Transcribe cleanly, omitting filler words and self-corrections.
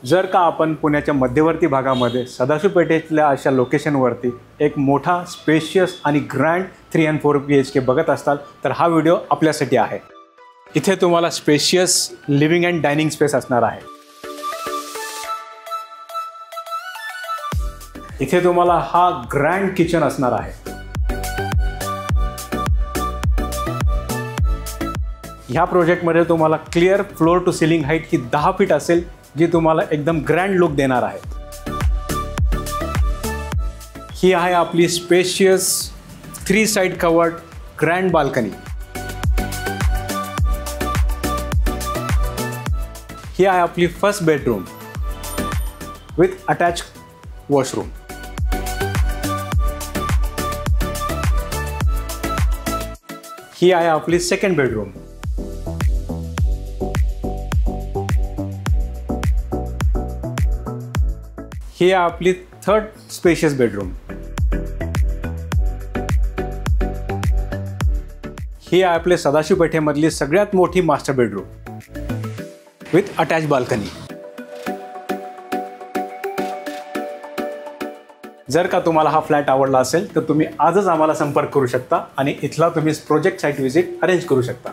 जर का आपण पुण्याच्या मध्यवर्ती भागामध्ये सदाशिव पेठेतल्या अशा लोकेशनवरती एक मोठा स्पेशियस आणि ग्रँड 3 and 4 BHK बघत असाल तर हा व्हिडिओ आपल्यासाठी आहे। इथे तुम्हाला spacious living and dining space असणार आहे। इथे तुम्हाला हा ग्रँड किचन असणार आहे। ह्या प्रोजेक्टमध्ये तुम्हाला clear floor to ceiling height ही 10 फीट असेल, जी तुम्हाला एकदम ग्रँड लुक देणार आहे। ही आहे आपली spacious 3 side covered grand balcony. ही आहे आपली first bedroom with attach washroom. ही आहे आपली सेकंड बेडरूम। ही आहे आपली थर्ड स्पेशियस बेडरूम। ही आहे आपले सदाशिव पेठेमधली सगळ्यात मोठी master bedroom with attach balcony. जर का तुम्हाला हा फ्लॅट आवडला असेल तर तुम्ही आजच आम्हाला संपर्क करू शकता आणि इथला तुम्ही प्रोजेक्ट साइट व्हिजिट अरेंज करू शकता।